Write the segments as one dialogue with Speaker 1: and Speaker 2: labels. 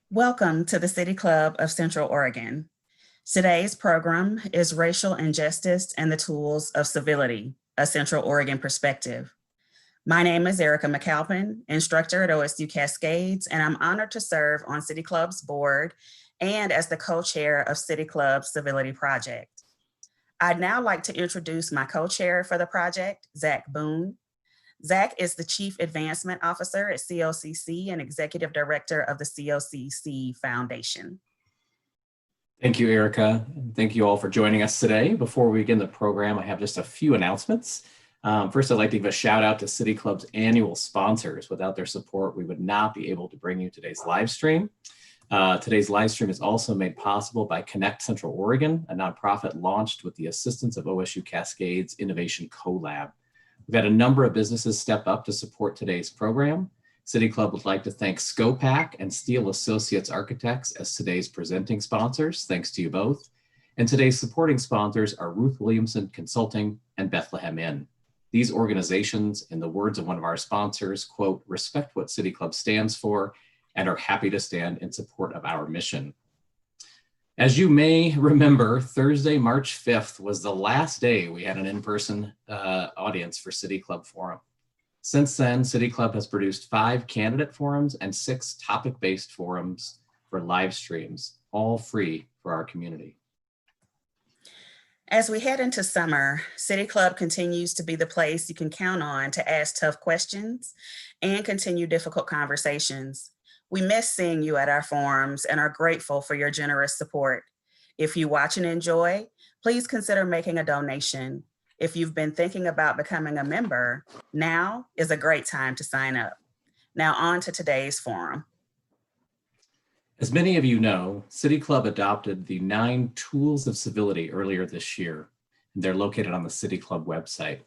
Speaker 1: Welcome to the City Club of Central Oregon. Today's program is Racial Injustice and the Tools of Civility, a Central Oregon Perspective. My name is Erika McCalpine, instructor at OSU Cascades, and I'm honored to serve on City Club's board and as the co-chair of City Club's Civility Project. I'd now like to introduce my co-chair for the project, Zach Boone. Zach is the Chief Advancement Officer at COCC and Executive Director of the COCC Foundation.
Speaker 2: Thank you, Erika. Thank you all for joining us today. Before we begin the program, I have just a few announcements. First, I'd like to give a shout out to City Club's annual sponsors. Without their support, we would not be able to bring you today's live stream. Today's live stream is also made possible by Connect Central Oregon, a nonprofit launched with the assistance of OSU Cascades Innovation CoLab. We've had a number of businesses step up to support today's program. City Club would like to thank Scopac and Steel Associates Architects as today's presenting sponsors. Thanks to you both. And today's supporting sponsors are Ruth Williamson Consulting and Bethlehem Inn. These organizations, in the words of one of our sponsors, quote, respect what City Club stands for and are happy to stand in support of our mission. As you may remember, Thursday, March 5th was the last day we had an in-person audience for City Club Forum. Since then, City Club has produced 5 candidate forums and 6 topic-based forums for live streams, all free for our community.
Speaker 1: As we head into summer, City Club continues to be the place you can count on to ask tough questions and continue difficult conversations. We miss seeing you at our forums and are grateful for your generous support. If you watch and enjoy, please consider making a donation. If you've been thinking about becoming a member, now is a great time to sign up. Now on to today's forum.
Speaker 2: As many of you know, City Club adopted the 9 Tools of Civility earlier this year. They're located on the City Club website.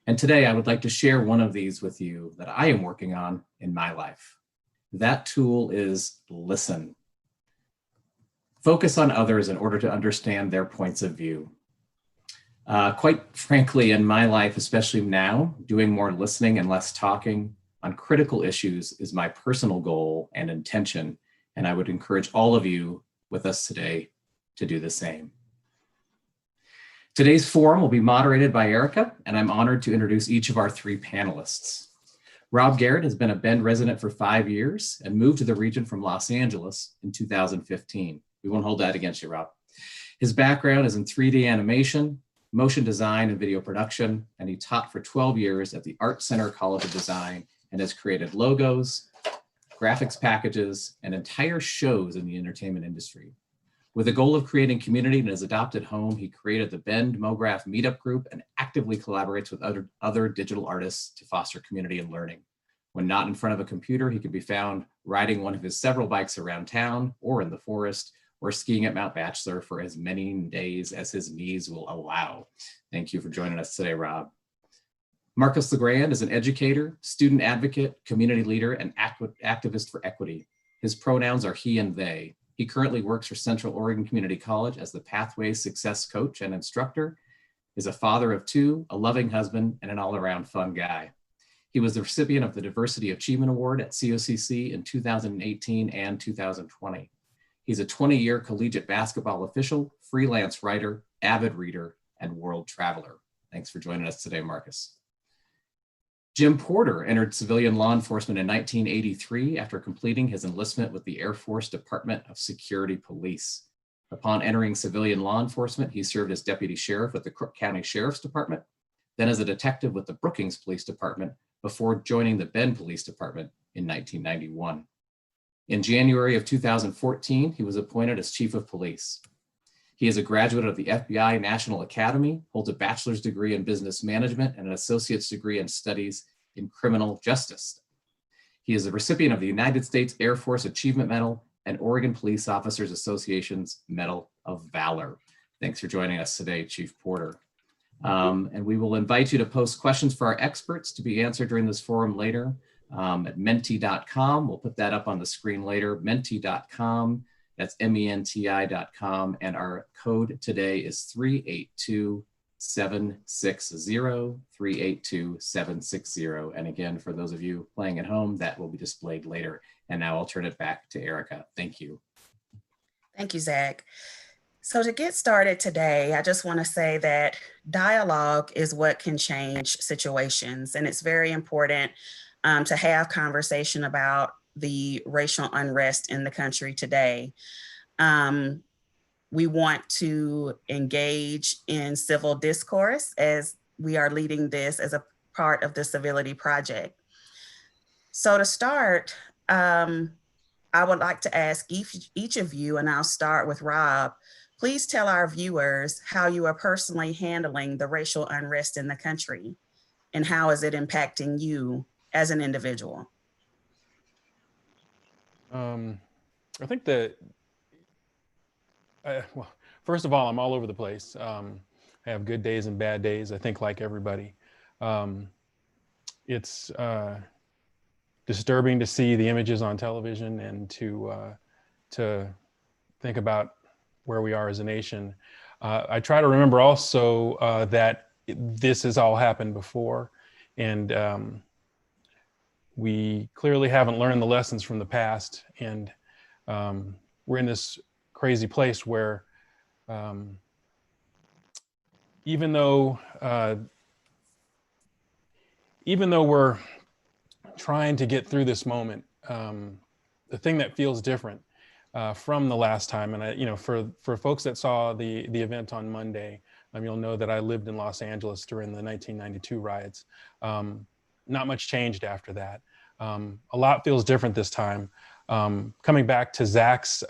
Speaker 2: And today I would like to share one of these with you that I am working on in my life. That tool is listen. Focus on others in order to understand their points of view. Quite frankly, in my life, especially now, doing more listening and less talking on critical issues is my personal goal and intention, and I would encourage all of you with us today to do the same. Today's forum will be moderated by Erika, and I'm honored to introduce each of our 3 panelists. Rob Garrett has been a Bend resident for 5 years and moved to the region from Los Angeles in 2015. We won't hold that against you, Rob. His background is in 3D animation, motion design, and video production, and he taught for 12 years at the Art Center College of Design and has created logos, graphics packages, and entire shows in the entertainment industry. With the goal of creating community in his adopted home, he created the Bend MoGraph Meetup Group and actively collaborates with other digital artists to foster community and learning. When not in front of a computer, he can be found riding one of his several bikes around town or in the forest or skiing at Mount Bachelor for as many days as his knees will allow. Thank you for joining us today, Rob. Marcus LeGrand is an educator, student advocate, community leader, and activist for equity. His pronouns are he and they. He currently works for Central Oregon Community College as the Pathways Success Coach and instructor, is a father of 2, a loving husband, and an all-around fun guy. He was the recipient of the Diversity Achievement Award at COCC in 2018 and 2020. He's a 20-year collegiate basketball official, freelance writer, avid reader, and world traveler. Thanks for joining us today, Marcus. Jim Porter entered civilian law enforcement in 1983 after completing his enlistment with the Air Force Department of Security Police. Upon entering civilian law enforcement, he served as deputy sheriff with the Crook County Sheriff's Department, then as a detective with the Brookings Police Department before joining the Bend Police Department in 1991. In January of 2014, he was appointed as chief of police. He is a graduate of the FBI National Academy, holds a bachelor's degree in business management and an associate's degree in studies in criminal justice. He is a recipient of the United States Air Force Achievement Medal and Oregon Police Officers Association's Medal of Valor. Thanks for joining us today, Chief Porter. And we will invite you to post questions for our experts to be answered during this forum later at menti.com. We'll put that up on the screen later, menti.com. That's menti.com. And our code today is 382 760-382-760. And again, for those of you playing at home, that will be displayed later. And now I'll turn it back to Erika. Thank you.
Speaker 1: Thank you, Zach. So to get started today, I just want to say that dialogue is what can change situations. And it's very important to have conversation about the racial unrest in the country today. We want to engage in civil discourse as we are leading this as a part of the Civility Project. So to start, I would like to ask each of you, and I'll start with Rob, please tell our viewers how you are personally handling the racial unrest in the country and how is it impacting you as an individual?
Speaker 3: I think that, well, first of all, I'm all over the place. I have good days and bad days, I think, like everybody. It's disturbing to see the images on television and to think about where we are as a nation. I try to remember also that this has all happened before, and we clearly haven't learned the lessons from the past, and we're in this crazy place where even though we're trying to get through this moment, the thing that feels different from the last time, and for folks that saw the event on Monday, you'll know that I lived in Los Angeles during the 1992 riots. Not much changed after that. A lot feels different this time. Coming back to Zach's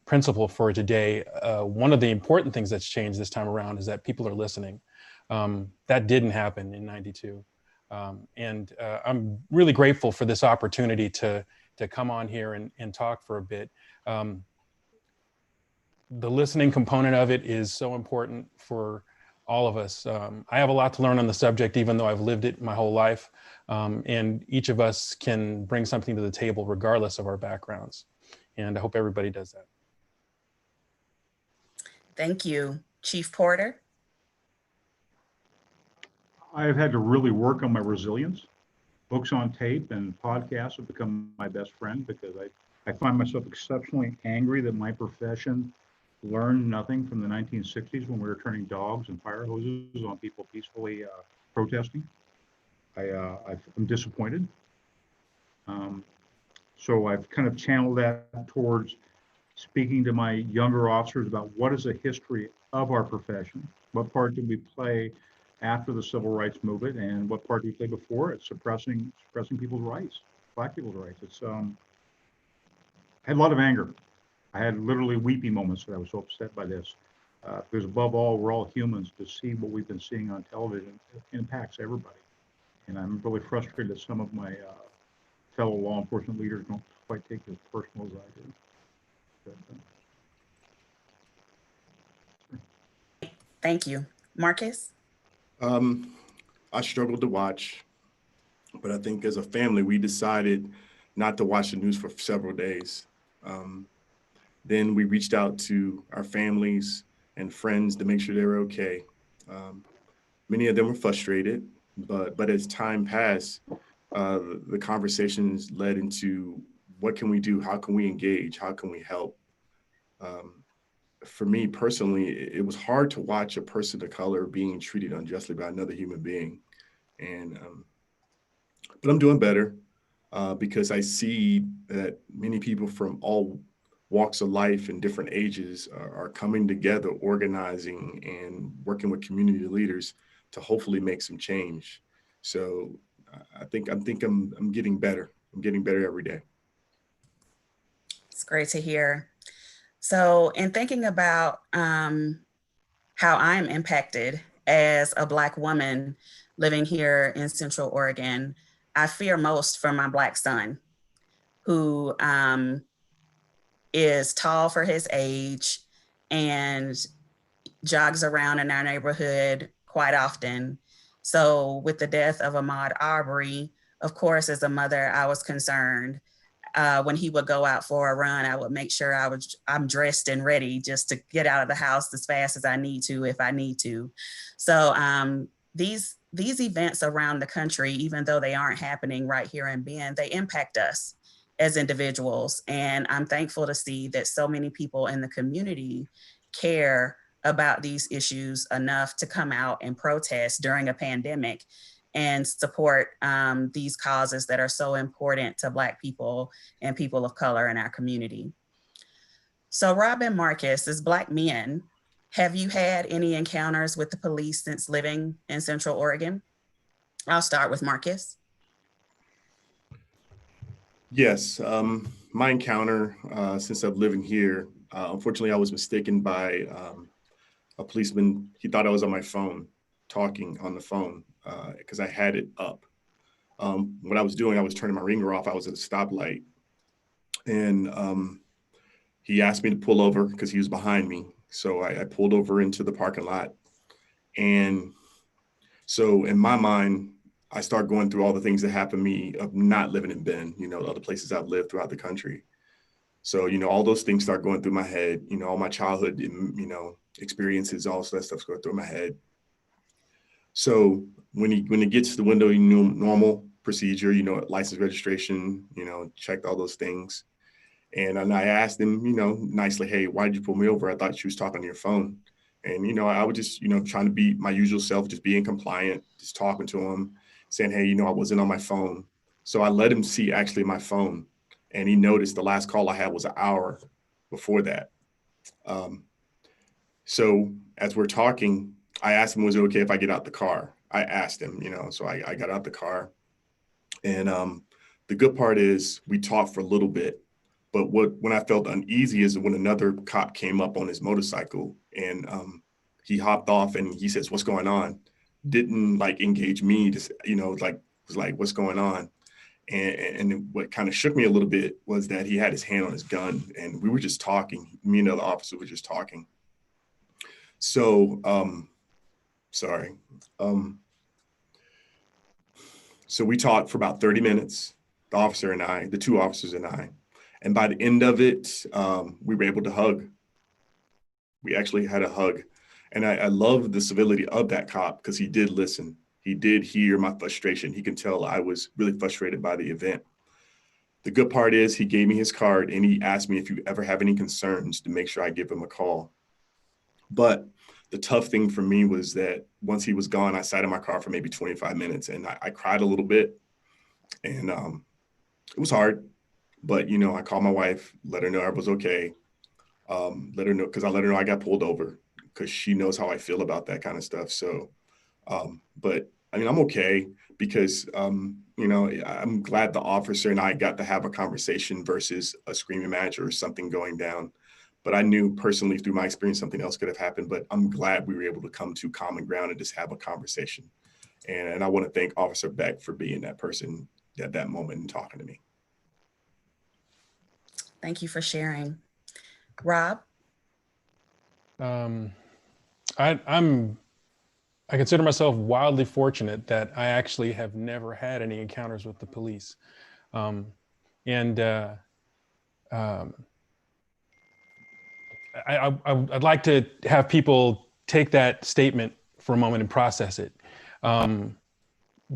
Speaker 3: principle for today, one of the important things that's changed this time around is that people are listening. That didn't happen in '92. And I'm really grateful for this opportunity to come on here and talk for a bit. The listening component of it is so important for all of us. I have a lot to learn on the subject, even though I've lived it my whole life. And each of us can bring something to the table regardless of our backgrounds. And I hope everybody does that.
Speaker 1: Thank you. Chief Porter?
Speaker 4: I've had to really work on my resilience. Books on tape and podcasts have become my best friend because I find myself exceptionally angry that my profession learned nothing from the 1960s when we were turning dogs and fire hoses on people peacefully protesting. I'm disappointed. So I've kind of channeled that towards speaking to my younger officers about what is the history of our profession, what part did we play after the civil rights movement, and what part do we play before it, suppressing people's rights, Black people's rights. I had a lot of anger. I had literally weepy moments that I was so upset by this. Because above all, we're all humans. To see what we've been seeing on television, it impacts everybody. And I'm really frustrated that some of my fellow law enforcement leaders don't quite take it as personal as I do. But,
Speaker 1: Thank you. Marcus?
Speaker 5: I struggled to watch, but I think as a family, we decided not to watch the news for several days. Then we reached out to our families and friends to make sure they were okay. Many of them were frustrated, but as time passed, the conversations led into what can we do? How can we engage? How can we help? For me personally, it was hard to watch a person of color being treated unjustly by another human being. And, but I'm doing better because I see that many people from all walks of life and different ages are coming together, organizing and working with community leaders to hopefully make some change. So I think I'm getting better. I'm getting better every day.
Speaker 1: It's great to hear. So in thinking about how I'm impacted as a Black woman living here in Central Oregon, I fear most for my Black son, who is tall for his age and jogs around in our neighborhood quite often. So with the death of Ahmaud Arbery, of course, as a mother, I was concerned. when he would go out for a run, I would make sure I'm dressed and ready just to get out of the house as fast as I need to, if I need to. So these events around the country, even though they aren't happening right here in Bend, they impact us as individuals. And I'm thankful to see that so many people in the community care about these issues enough to come out and protest during a pandemic and support these causes that are so important to Black people and people of color in our community. So Rob and Marcus, as Black men, have you had any encounters with the police since living in Central Oregon? I'll start with Marcus.
Speaker 5: Yes, my encounter since I've living here, unfortunately, I was mistaken by a policeman. He thought I was on my phone, talking on the phone, because I had it up. What I was doing, I was turning my ringer off. I was at a stoplight, and he asked me to pull over because he was behind me. So I pulled over into the parking lot. And so in my mind, I start going through all the things that happened to me of not living in Bend, you know, the other places I've lived throughout the country. So, you know, all those things start going through my head, you know, all my childhood, you know, experiences, all that stuff's going through my head. So when it gets to the window, you know, normal procedure, you know, license registration, you know, checked all those things. And I asked him, you know, nicely, hey, why did you pull me over? I thought you was talking on your phone. And, you know, I was just, you know, trying to be my usual self, just being compliant, just talking to him, saying, hey, you know, I wasn't on my phone. So I let him see actually my phone. And he noticed the last call I had was an hour before that. So as we're talking, I asked him, was it okay if I get out the car? I asked him, you know, so I got out the car. And the good part is we talked for a little bit. But when I felt uneasy is when another cop came up on his motorcycle and he hopped off and he says, what's going on? Didn't like engage me, just, you know, like, was like, what's going on? And what kind of shook me a little bit was that he had his hand on his gun and we were just talking. Me and the other officer were just talking. So, sorry. So we talked for about 30 minutes, the officer and I, the two officers and I. And by the end of it, we were able to hug. We actually had a hug. And I love the civility of that cop because he did listen. He did hear my frustration. He can tell I was really frustrated by the event. The good part is he gave me his card and he asked me if you ever have any concerns to make sure I give him a call. But the tough thing for me was that once he was gone, I sat in my car for maybe 25 minutes and I cried a little bit. And it was hard. But, you know, I called my wife, let her know I was okay. Let her know, because I let her know I got pulled over because she knows how I feel about that kind of stuff. So, but I mean, I'm okay because, you know, I'm glad the officer and I got to have a conversation versus a screaming match or something going down. But I knew personally through my experience, something else could have happened, but I'm glad we were able to come to common ground and just have a conversation. And I want to thank Officer Beck for being that person at that moment and talking to me.
Speaker 1: Thank you for sharing. Rob?
Speaker 3: I consider myself wildly fortunate that I actually have never had any encounters with the police. I'd like to have people take that statement for a moment and process it.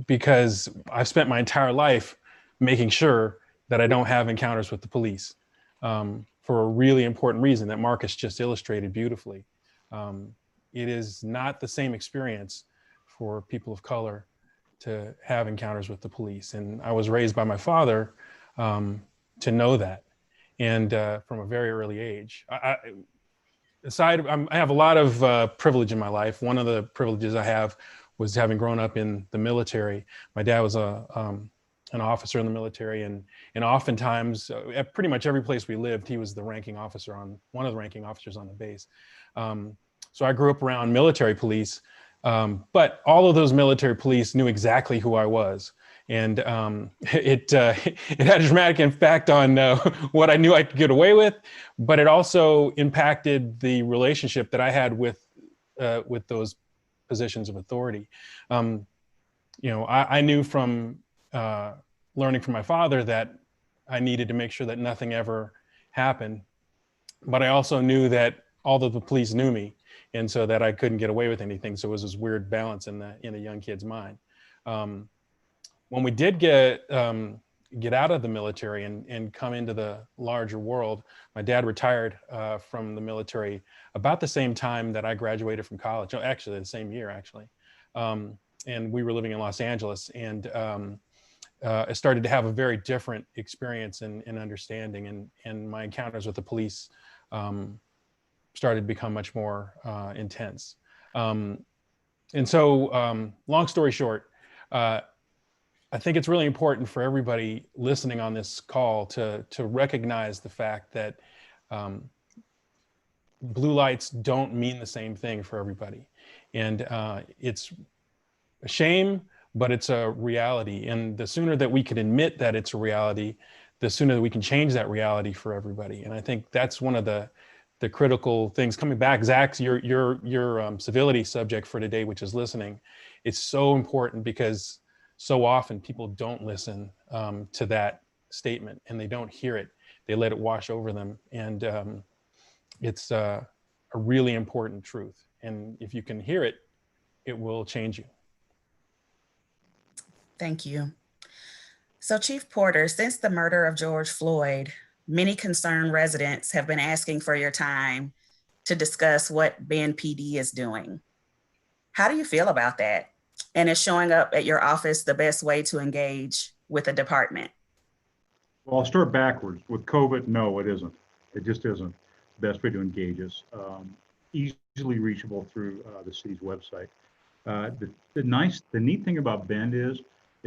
Speaker 3: Because I've spent my entire life making sure that I don't have encounters with the police for a really important reason that Marcus just illustrated beautifully. It is not the same experience for people of color to have encounters with the police. And I was raised by my father to know that. And from a very early age. I have a lot of privilege in my life. One of the privileges I have was having grown up in the military. My dad was an officer in the military, and oftentimes, at pretty much every place we lived, he was the ranking officer one of the ranking officers on the base. So I grew up around military police, but all of those military police knew exactly who I was. And it had a dramatic impact on what I knew I could get away with, but it also impacted the relationship that I had with those positions of authority. You know, I knew from learning from my father that I needed to make sure that nothing ever happened. But I also knew that all of the police knew me, and so that I couldn't get away with anything. So it was this weird balance in a young kid's mind. When we did get out of the military and come into the larger world, my dad retired from the military about the same time that I graduated from college. Oh, actually, the same year, actually. And we were living in Los Angeles, and I started to have a very different experience and understanding, and my encounters with the police started to become much more intense. And so, long story short, I think it's really important for everybody listening on this call to recognize the fact that blue lights don't mean the same thing for everybody. And it's a shame, but it's a reality. And the sooner that we can admit that it's a reality, the sooner that we can change that reality for everybody. And I think that's one of the critical things. Coming back, Zach's your civility subject for today, which is listening. It's so important because so often people don't listen to that statement, and they don't hear it. They let it wash over them. And it's a really important truth. And if you can hear it, it will change you.
Speaker 1: Thank you. So Chief Porter, since the murder of George Floyd, many concerned residents have been asking for your time to discuss what Bend PD is doing. How do you feel about that? And is showing up at your office the best way to engage with the department?
Speaker 4: Well, I'll start backwards. With COVID, no, it isn't. It just isn't the best way to engage us. Easily reachable through the city's website. The neat thing about Bend is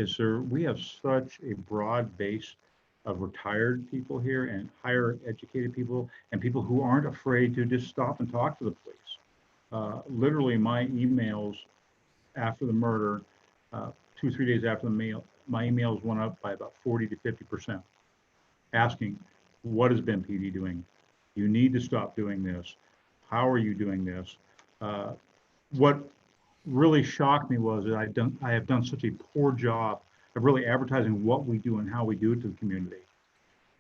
Speaker 4: sir, we have such a broad base of retired people here and higher educated people and people who aren't afraid to just stop and talk to the police. Literally, my emails after the murder, 2 or 3 days after the mail, my emails went up by about 40 to 50%, asking, what has Bend PD doing? You need to stop doing this. How are you doing this? What really shocked me was that I have done such a poor job of really advertising what we do and how we do it to the community.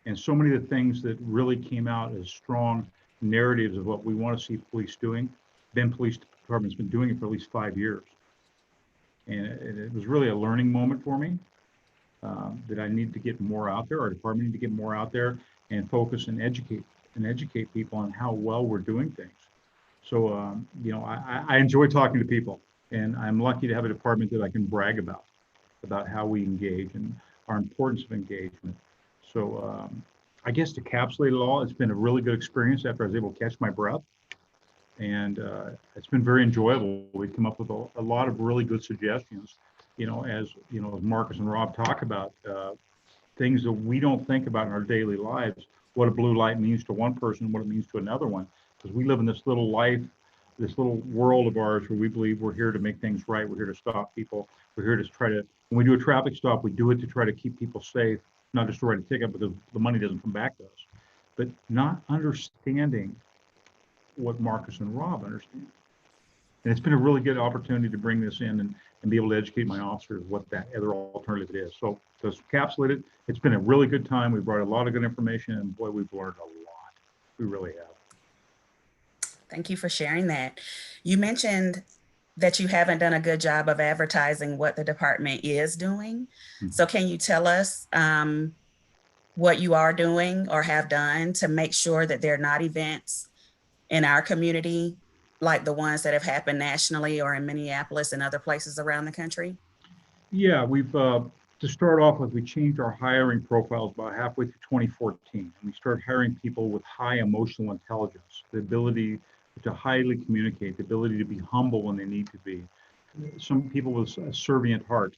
Speaker 4: And so many of the things that really came out as strong narratives of what we want to see police doing, Bend Police Department's been doing it for at least 5 years. And it was really a learning moment for me that I need to get more out there. Our department need to get more out there and focus and educate people on how well we're doing things. So, I enjoy talking to people, and I'm lucky to have a department that I can brag about how we engage and our importance of engagement. So, I guess to encapsulate it all, it's been a really good experience after I was able to catch my breath. And it's been very enjoyable. We've come up with a lot of really good suggestions, as Marcus and Rob talk about things that we don't think about in our daily lives, what a blue light means to one person, what it means to another one, because we live in this little life, this little world of ours where we believe we're here to make things right. We're here to stop people. We're here to try to, when we do a traffic stop, we do it to try to keep people safe, not just to write a ticket because the money doesn't come back to us, but not understanding what Marcus and Rob understand. And it's been a really good opportunity to bring this in and be able to educate my officers what that other alternative is. So to encapsulate it, it's been a really good time. We brought a lot of good information, and boy, we've learned a lot. We really have.
Speaker 1: Thank you for sharing that. You mentioned that you haven't done a good job of advertising what the department is doing. Mm-hmm. So can you tell us what you are doing or have done to make sure that there are not events in our community like the ones that have happened nationally or in Minneapolis and other places around the country?
Speaker 4: Yeah, we've, to start off with, we changed our hiring profiles about halfway through 2014. And we started hiring people with high emotional intelligence, the ability to highly communicate, the ability to be humble when they need to be. Some people with a servient heart,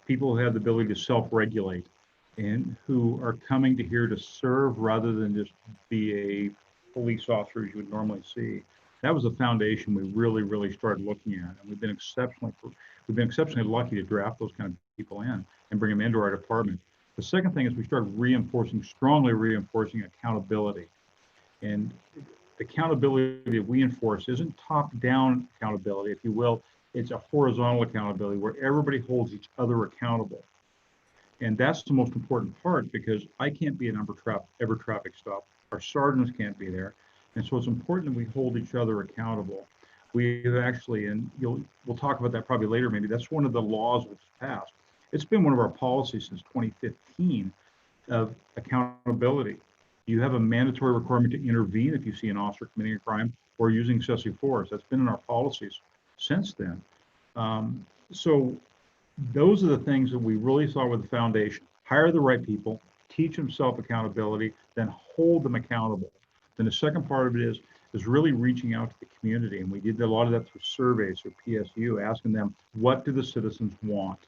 Speaker 4: people who have the ability to self-regulate and who are coming to here to serve rather than just be a police officer you would normally see. That was the foundation we really started looking at, and we've been exceptionally lucky to draft those kind of people in and bring them into our department. The second thing is we started strongly reinforcing accountability. And accountability that we enforce isn't top-down accountability, if you will. It's a horizontal accountability where everybody holds each other accountable. And that's the most important part, because I can't be an every traffic stop. Our sergeants can't be there. And so it's important that we hold each other accountable. We've actually, and we'll talk about that probably later, maybe, that's one of the laws which passed. It's been one of our policies since 2015 of accountability. You have a mandatory requirement to intervene if you see an officer committing a crime or using excessive force. That's been in our policies since then. So those are the things that we really saw with the foundation. Hire the right people, teach them self-accountability, then hold them accountable. Then the second part of it is really reaching out to the community. And we did a lot of that through surveys or PSU, asking them, what do the citizens want?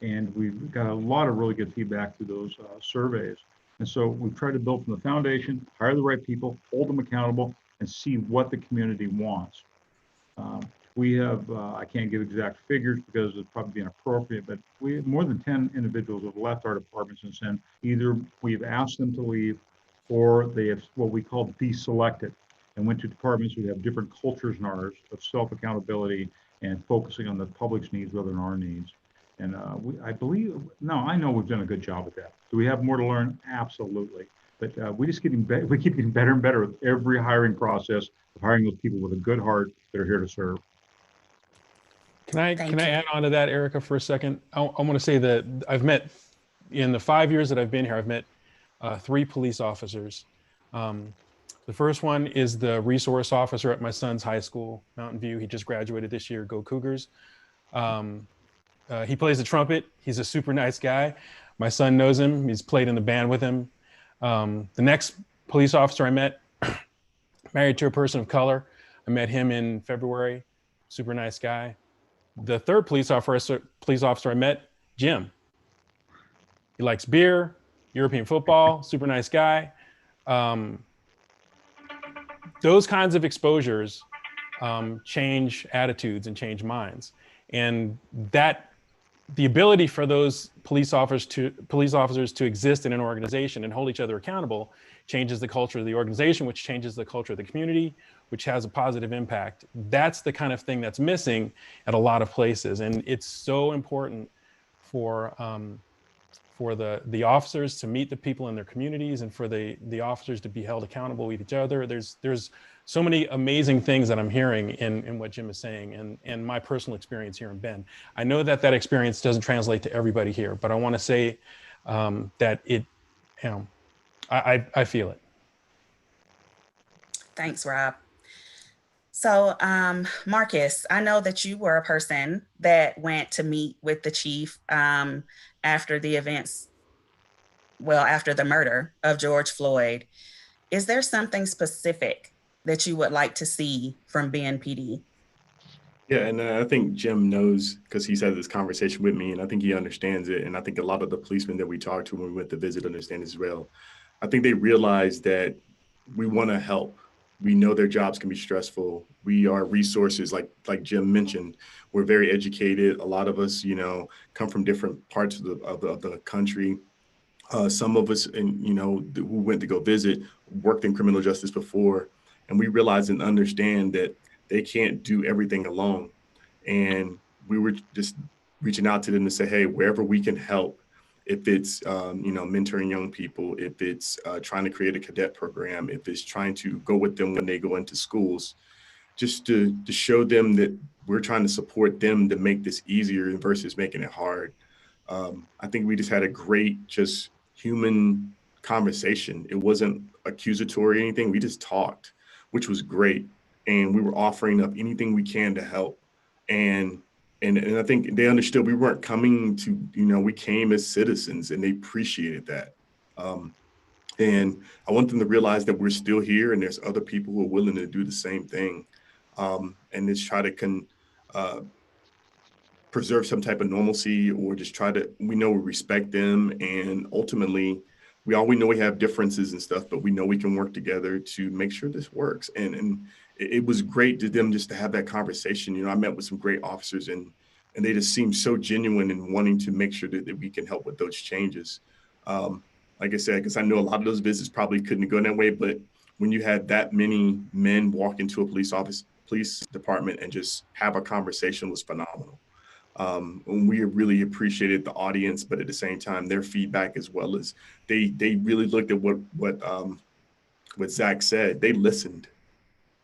Speaker 4: And we've got a lot of really good feedback through those surveys. And so we've tried to build from the foundation, hire the right people, hold them accountable, and see what the community wants. We have, I can't give exact figures because it's probably inappropriate, but we have more than 10 individuals who have left our departments and said either we've asked them to leave or they have what we call deselected and went to departments who have different cultures than ours of self-accountability and focusing on the public's needs rather than our needs. And I know we've done a good job at that. Do we have more to learn? Absolutely. But we keep getting better and better with every hiring process of hiring those people with a good heart that are here to serve.
Speaker 3: Can I add on to that, Erika, for a second? I want to say that I've met, in the 5 years that I've been here, I've met 3 police officers. The first one is the resource officer at my son's high school, Mountain View. He just graduated this year. Go Cougars. He plays the trumpet. He's a super nice guy. My son knows him. He's played in the band with him. The next police officer I met, married to a person of color. I met him in February. Super nice guy. The third police officer I met, Jim. He likes beer, European football, super nice guy. Those kinds of exposures change attitudes and change minds. And that the ability for those police officers to exist in an organization and hold each other accountable changes the culture of the organization, which changes the culture of the community, which has a positive impact. That's the kind of thing that's missing at a lot of places. And it's so important for the officers to meet the people in their communities and for the officers to be held accountable with each other. There's so many amazing things that I'm hearing in what Jim is saying and my personal experience here in Bend. I know that experience doesn't translate to everybody here, but I want to say that I feel it.
Speaker 1: Thanks, Rob. So, Marcus, I know that you were a person that went to meet with the chief after the events, after the murder of George Floyd. Is there something specific that you would like to see from BNPD?
Speaker 5: Yeah, and I think Jim knows because he's had this conversation with me, and I think he understands it. And I think a lot of the policemen that we talked to when we went to visit understand as well. I think they realize that we want to help. We know their jobs can be stressful. We are resources, like Jim mentioned. We're very educated. A lot of us, come from different parts of the country. Some of us, who went to go visit, worked in criminal justice before, and we realize and understand that they can't do everything alone. And we were just reaching out to them to say, hey, wherever we can help, if it's, mentoring young people, if it's trying to create a cadet program, if it's trying to go with them when they go into schools, just to show them that we're trying to support them to make this easier versus making it hard. I think we just had a great, just human conversation. It wasn't accusatory or anything. We just talked, which was great. And we were offering up anything we can to help. And I think they understood we weren't coming to, we came as citizens and they appreciated that. And I want them to realize that we're still here and there's other people who are willing to do the same thing. And just try to preserve some type of normalcy or just we respect them. And ultimately, we know we have differences and stuff, but we know we can work together to make sure this works. And it was great to them just to have that conversation. I met with some great officers and they just seemed so genuine in wanting to make sure that we can help with those changes. Like I said, because I know a lot of those visits probably couldn't go that way, but when you had that many men walk into a police department and just have a conversation was phenomenal. And we really appreciated the audience, but at the same time, their feedback, as well as they really looked at what Zach said. They listened.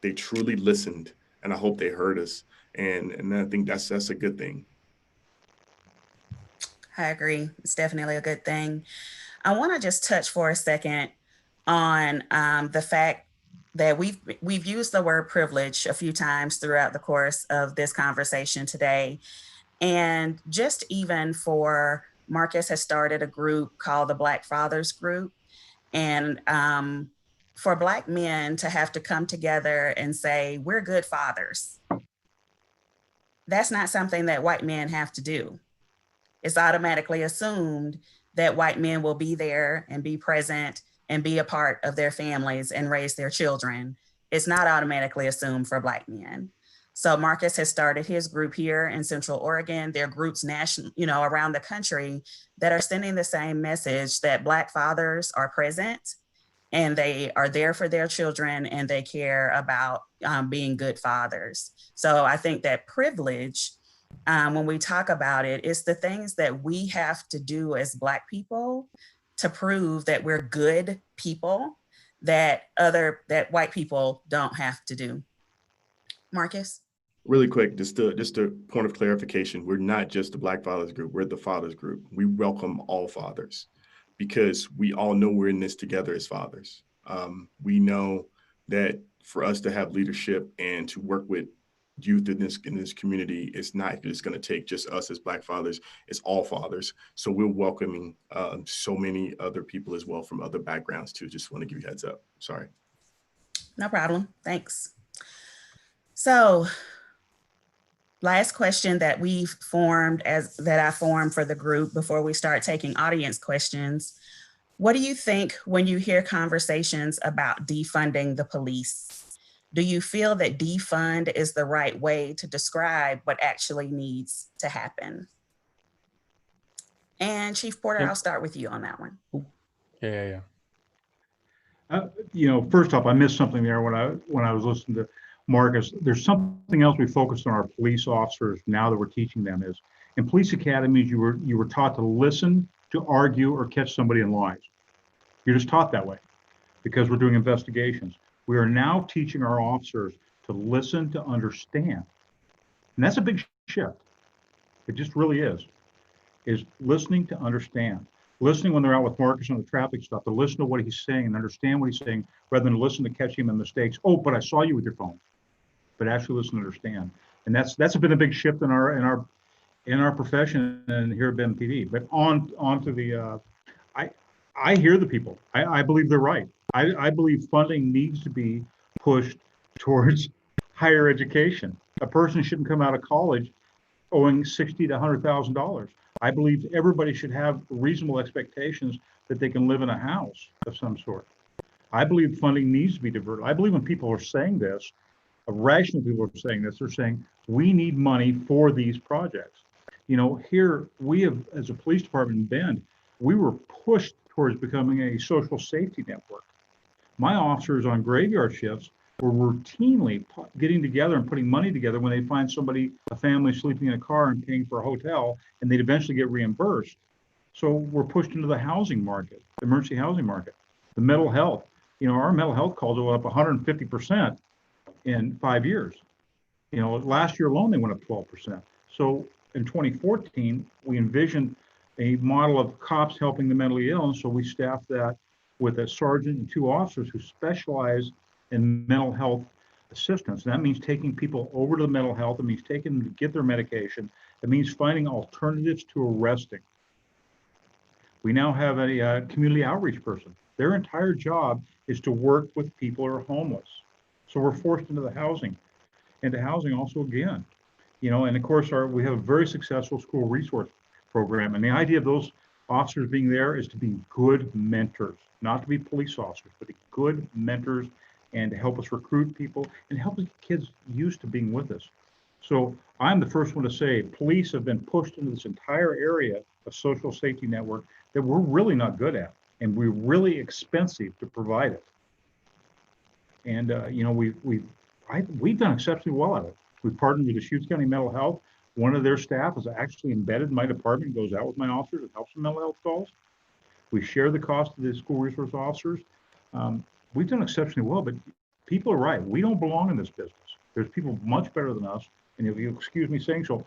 Speaker 5: They truly listened, and I hope they heard us. And I think that's a good thing.
Speaker 1: I agree. It's definitely a good thing. I want to just touch for a second on the fact that we've used the word privilege a few times throughout the course of this conversation today. And just even for Marcus has started a group called the Black Fathers Group. And for Black men to have to come together and say, we're good fathers, that's not something that white men have to do. It's automatically assumed that white men will be there and be present and be a part of their families and raise their children. It's not automatically assumed for Black men. So Marcus has started his group here in Central Oregon. There are groups national, around the country that are sending the same message that Black fathers are present and they are there for their children and they care about being good fathers. So I think that privilege, when we talk about it, it's the things that we have to do as Black people to prove that we're good people that white people don't have to do. Marcus?
Speaker 5: Really quick, just a point of clarification. We're not just the Black Fathers Group. We're the Fathers Group. We welcome all fathers because we all know we're in this together as fathers. We know that for us to have leadership and to work with youth in this community, it's not just going to take just us as Black fathers. It's all fathers. So we're welcoming so many other people as well from other backgrounds too. Just want to give you a heads up. Sorry.
Speaker 1: No problem. Thanks. So last question that I formed for the group before we start taking audience questions. What do you think when you hear conversations about defunding the police? Do you feel that defund is the right way to describe what actually needs to happen? And Chief Porter, I'll start with you on that one.
Speaker 3: Yeah.
Speaker 4: First off, I missed something there when I was listening to Marcus. There's something else we focused on our police officers now that we're teaching them is in police academies, you were taught to listen, to argue, or catch somebody in lies. You're just taught that way because we're doing investigations. We are now teaching our officers to listen, to understand. And that's a big shift. It just really is listening to understand. Listening when they're out with Marcus on the traffic stop, to listen to what he's saying and understand what he's saying rather than listen to catch him in mistakes. Oh, but I saw you with your phone. But actually listen and understand. And that's been a big shift in our profession and here at BIPOC. But on to the I hear the people. I believe they're right. I believe funding needs to be pushed towards higher education. A person shouldn't come out of college owing $60,000 to $100,000. I believe everybody should have reasonable expectations that they can live in a house of some sort. I believe funding needs to be diverted. I believe when people are saying this, rational people are saying this, they're saying we need money for these projects. Here we have, as a police department in Bend, we were pushed towards becoming a social safety network. My officers on graveyard shifts were routinely getting together and putting money together when they find a family sleeping in a car and paying for a hotel, and they'd eventually get reimbursed. So we're pushed into the housing market, the emergency housing market, the mental health. Our mental health calls go up 150% in 5 years. Last year alone, they went up 12%. So in 2014, we envisioned a model of cops helping the mentally ill. And so we staffed that with a sergeant and 2 officers who specialize in mental health assistance. And that means taking people over to the mental health. It means taking them to get their medication. It means finding alternatives to arresting. We now have a community outreach person. Their entire job is to work with people who are homeless. So we're forced into housing also again. And of course, we have a very successful school resource program. And the idea of those officers being there is to be good mentors, not to be police officers, but to be good mentors and to help us recruit people and help us get kids used to being with us. So I'm the first one to say police have been pushed into this entire area of social safety network that we're really not good at, and we're really expensive to provide it. And we've done exceptionally well at it. We've partnered with the Deschutes County Mental Health. One of their staff is actually embedded in my department, goes out with my officers and helps with mental health calls. We share the cost of the school resource officers. We've done exceptionally well, but people are right. We don't belong in this business. There's people much better than us. And if you excuse me saying so,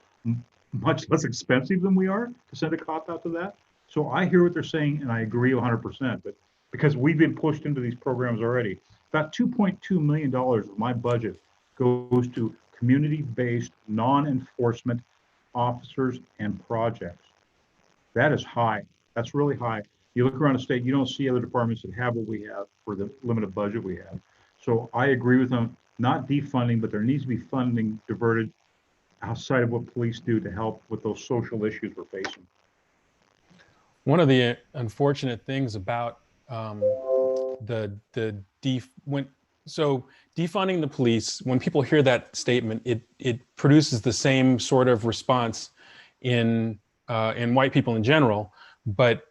Speaker 4: much less expensive than we are to send a cop out to that. So I hear what they're saying and I agree 100%, but because we've been pushed into these programs already, about $2.2 million of my budget goes to community-based non-enforcement officers and projects. That is high. That's really high. You look around the state, you don't see other departments that have what we have for the limited budget we have. So I agree with them, not defunding, but there needs to be funding diverted outside of what police do to help with those social issues we're facing.
Speaker 3: One of the unfortunate things about defunding the police, when people hear that statement, it produces the same sort of response in white people in general, but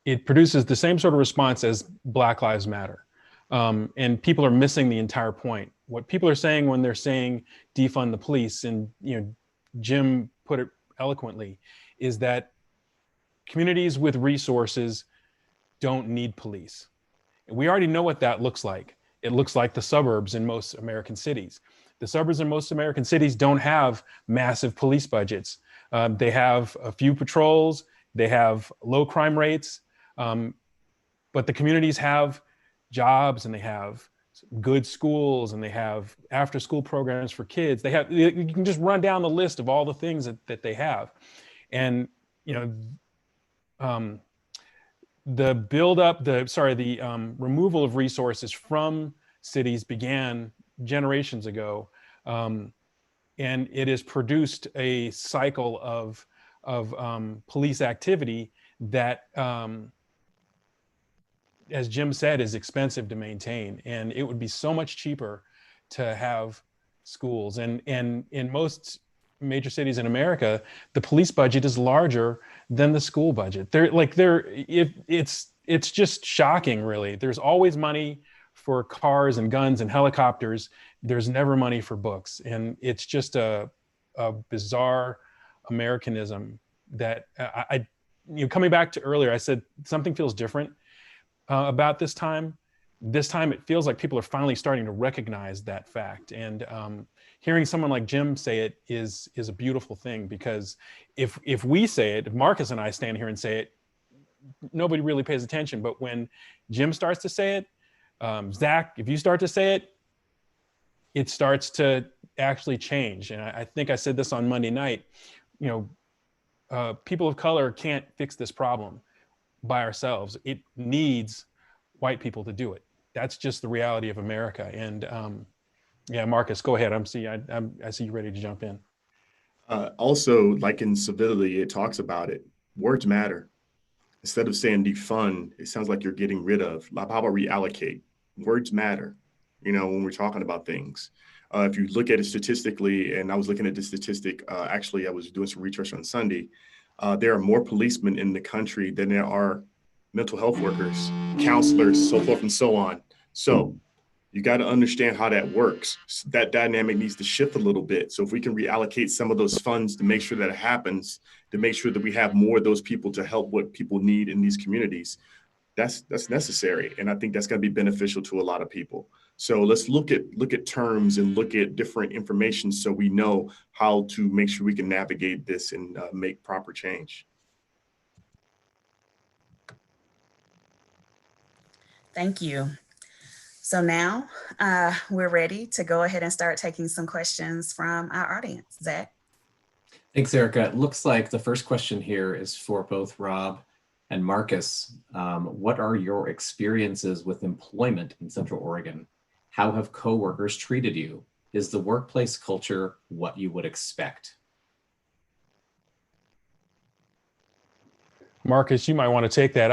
Speaker 3: it produces the same sort of response as Black Lives Matter. And people are missing the entire point. What people are saying when they're saying defund the police, and Jim put it eloquently, is that communities with resources don't need police. And we already know what that looks like. It looks like the suburbs in most American cities. The suburbs in most American cities don't have massive police budgets. They have a few patrols, they have low crime rates, but the communities have jobs and they have good schools and they have after school programs for kids. You can just run down the list of all the things that they have. And, the removal of resources from cities began generations ago. And it has produced a cycle of police activity that, as Jim said, is expensive to maintain. And it would be so much cheaper to have schools. And in most major cities in America, the police budget is larger than the school budget. It's just shocking, really. There's always money for cars and guns and helicopters. There's never money for books. And it's just a bizarre Americanism that coming back to earlier, I said something feels different about this time. This time it feels like people are finally starting to recognize that fact. And hearing someone like Jim say it is a beautiful thing, because if we say it, if Marcus and I stand here and say it, nobody really pays attention. But when Jim starts to say it, Zach, if you start to say it, it starts to actually change. And I think I said this on Monday night, people of color can't fix this problem by ourselves. It needs white people to do it. That's just the reality of America. And yeah, Marcus, go ahead. I see you ready to jump in.
Speaker 5: Also, like in Civility, it talks about it. Words matter. Instead of saying defund, it sounds like you're getting rid of. How about reallocate? Words matter, when we're talking about things. If you look at it statistically, and I was looking at the statistic, actually, I was doing some research on Sunday. There are more policemen in the country than there are mental health workers, counselors, so forth and so on. So you got to understand how that works. That dynamic needs to shift a little bit. So if we can reallocate some of those funds to make sure that it happens, to make sure that we have more of those people to help what people need in these communities, that's necessary. And I think that's going to be beneficial to a lot of people. So let's look at terms and look at different information so we know how to make sure we can navigate this and make proper change.
Speaker 1: Thank you. So now we're ready to go ahead and start taking some questions from our audience. Zach?
Speaker 2: Thanks, Erika. It looks like the first question here is for both Rob and Marcus. What are your experiences with employment in Central Oregon? How have coworkers treated you? Is the workplace culture what you would expect?
Speaker 3: Marcus, you might want to take that.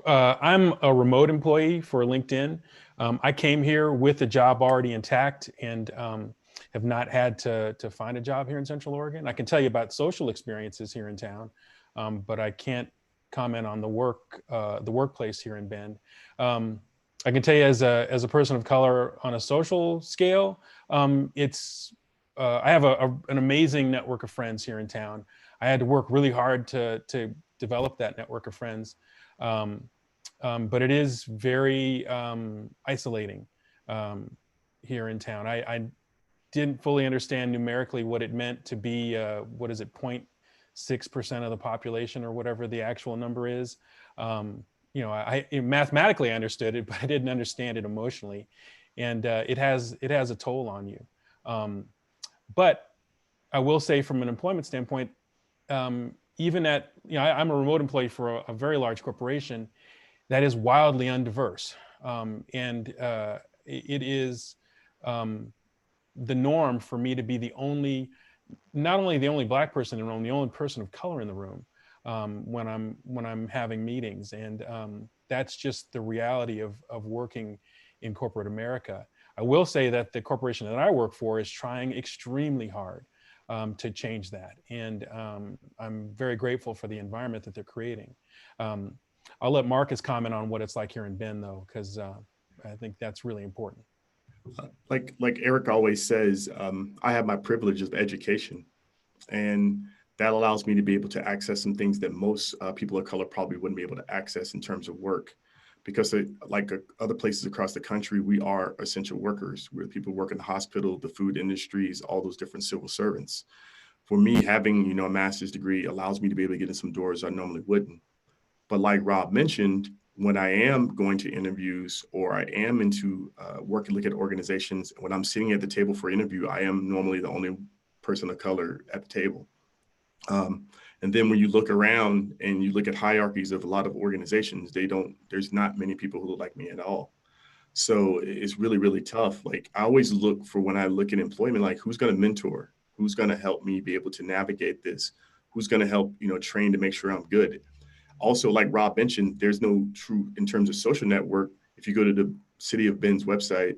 Speaker 3: I'm a remote employee for LinkedIn. I came here with a job already intact and have not had to find a job here in Central Oregon. I can tell you about social experiences here in town, but I can't comment on the workplace here in Bend. I can tell you as a person of color on a social scale, it's I have an amazing network of friends here in town. I had to work really hard to develop that network of friends. But it is very isolating here in town. I didn't fully understand numerically what it meant to be, what is it, 0.6% of the population or whatever the actual number is. You know, mathematically I understood it, but I didn't understand it emotionally. And it has a toll on you. But I will say from an employment standpoint, even at, you know, I'm a remote employee for a very large corporation that is wildly undiverse. And it is the norm for me to be the only, not only the only Black person in the room, the only person of color in the room when I'm having meetings. And that's just the reality of working in corporate America. I will say that the corporation that I work for is trying extremely hard to change that. And I'm very grateful for the environment that they're creating. I'll let Marcus comment on what it's like here in Bend, though, because I think that's really important.
Speaker 5: Like Eric always says, I have my privilege of education, and that allows me to be able to access some things that most people of color probably wouldn't be able to access in terms of work. Because like other places across the country, we are essential workers. We're people who work in the hospital, the food industries, all those different civil servants. For me, having, you know, a master's degree allows me to be able to get in some doors I normally wouldn't. But like Rob mentioned, when I am going to interviews or I am into working, look at organizations, when I'm sitting at the table for interview, I am normally the only person of color at the table. And then when you look around and you look at hierarchies of a lot of organizations, there's not many people who look like me at all. So it's really, really tough. Like I always look for, when I look at employment, like who's going to mentor, who's going to help me be able to navigate this, who's going to help, you know, train to make sure I'm good. Also, like Rob mentioned, there's no true, in terms of social network, if you go to the City of Bend's website,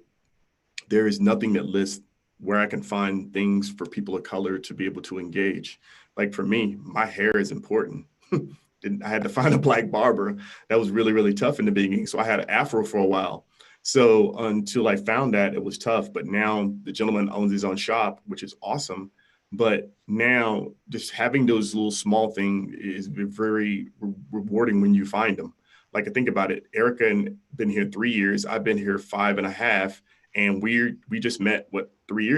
Speaker 5: there is nothing that lists where I can find things for people of color to be able to engage. Like for me, my hair is important. I had to find a Black barber. That was really, really tough in the beginning. So I had an afro for a while. So until I found that, it was tough. But now the gentleman owns his own shop, which is awesome. But now just having those little small things is very rewarding when you find them. Like I think about it, Erika and been here 3 years. I've been here 5.5, and we just met 3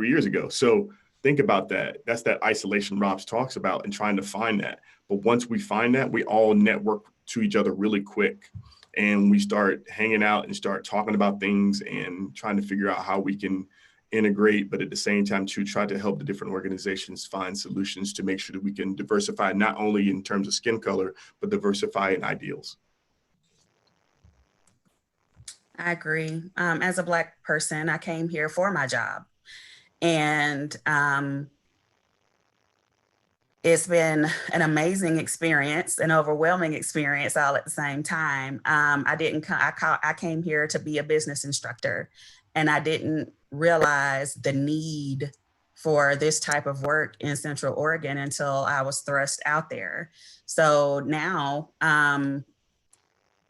Speaker 5: years ago. So think about that. That's that isolation Rob's talks about and trying to find that. But once we find that, we all network to each other really quick, and we start hanging out and start talking about things and trying to figure out how we can integrate, but at the same time to try to help the different organizations find solutions to make sure that we can diversify, not only in terms of skin color, but diversify in ideals.
Speaker 1: I agree. As a Black person, I came here for my job, and it's been an amazing experience, an overwhelming experience all at the same time. I came here to be a business instructor, and I didn't realize the need for this type of work in Central Oregon until I was thrust out there. So now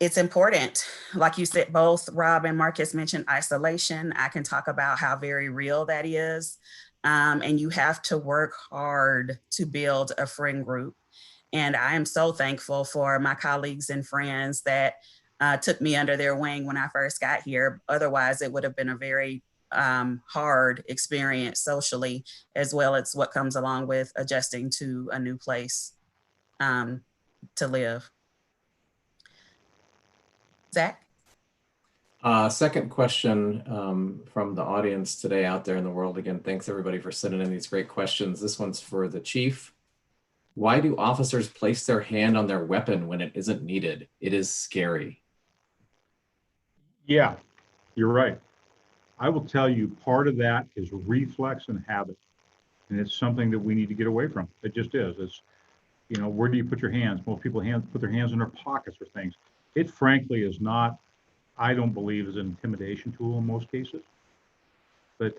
Speaker 1: it's important. Like you said, both Rob and Marcus mentioned isolation. I can talk about how very real that is. And you have to work hard to build a friend group. And I am so thankful for my colleagues and friends that took me under their wing when I first got here. Otherwise, it would have been a very hard experience socially, as well as what comes along with adjusting to a new place to live. Zach?
Speaker 2: Second question from the audience today out there in the world. Again, thanks everybody for sending in these great questions. This one's for the chief. Why do officers place their hand on their weapon when it isn't needed? It is scary.
Speaker 4: Yeah, you're right. I will tell you, part of that is reflex and habit. And it's something that we need to get away from. It just is. It's, you know, where do you put your hands? Most people put their hands in their pockets or things. It frankly is not, I don't believe, is an intimidation tool in most cases. But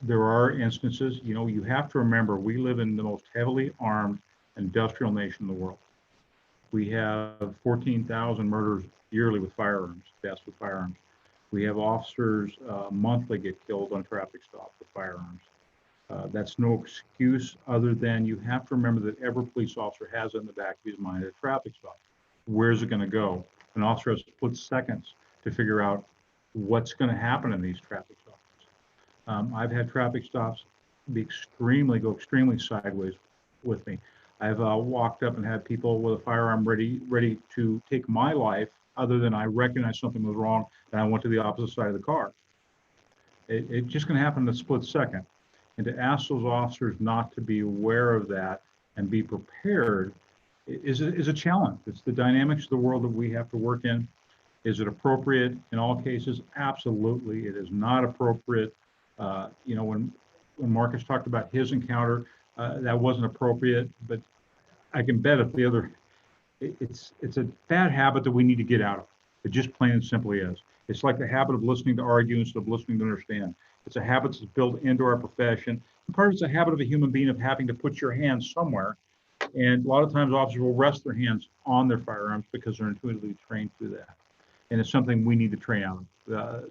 Speaker 4: there are instances, you know, you have to remember, we live in the most heavily armed industrial nation in the world. We have 14,000 murders yearly with firearms, deaths with firearms. We have officers monthly get killed on traffic stops with firearms. That's no excuse other than you have to remember that every police officer has in the back of his mind a traffic stop. Where's it going to go? An officer has split seconds to figure out what's going to happen in these traffic stops. I've had traffic stops go extremely sideways with me. I've walked up and had people with a firearm ready to take my life, other than I recognized something was wrong and I went to the opposite side of the car. It's just going to happen in a split second. And to ask those officers not to be aware of that and be prepared is a challenge. It's the dynamics of the world that we have to work in. Is it appropriate in all cases? Absolutely. It is not appropriate. When Marcus talked about his encounter, that wasn't appropriate, but I can bet if the other, it's a bad habit that we need to get out of. It just plain and simply is. It's like the habit of listening to argue instead of listening to understand. It's a habit that's built into our profession. And part of it's a habit of a human being of having to put your hands somewhere. And a lot of times officers will rest their hands on their firearms because they're intuitively trained to do that. And it's something we need to train out of.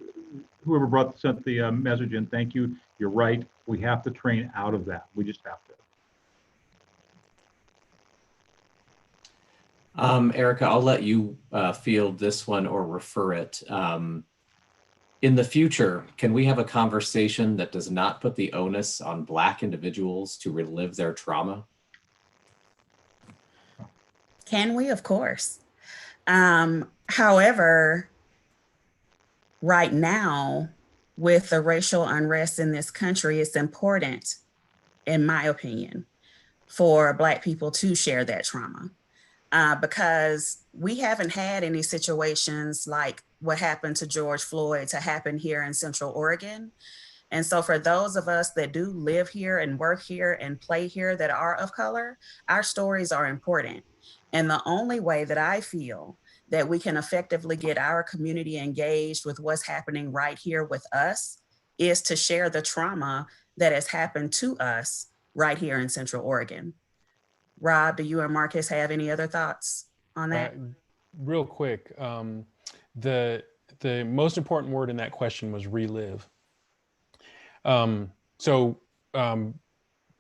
Speaker 4: Whoever sent the message in, thank you. You're right. We have to train out of that. We just have to.
Speaker 2: Erika, I'll let you field this one or refer it. In the future, can we have a conversation that does not put the onus on Black individuals to relive their trauma?
Speaker 1: Can we? Of course. However, right now, with the racial unrest in this country, it's important, in my opinion, for Black people to share that trauma. Because we haven't had any situations like what happened to George Floyd to happen here in Central Oregon. And so for those of us that do live here and work here and play here that are of color, our stories are important. And the only way that I feel that we can effectively get our community engaged with what's happening right here with us is to share the trauma that has happened to us right here in Central Oregon. Rob, do you and Marcus have any other thoughts on that?
Speaker 3: Real quick, the most important word in that question was relive.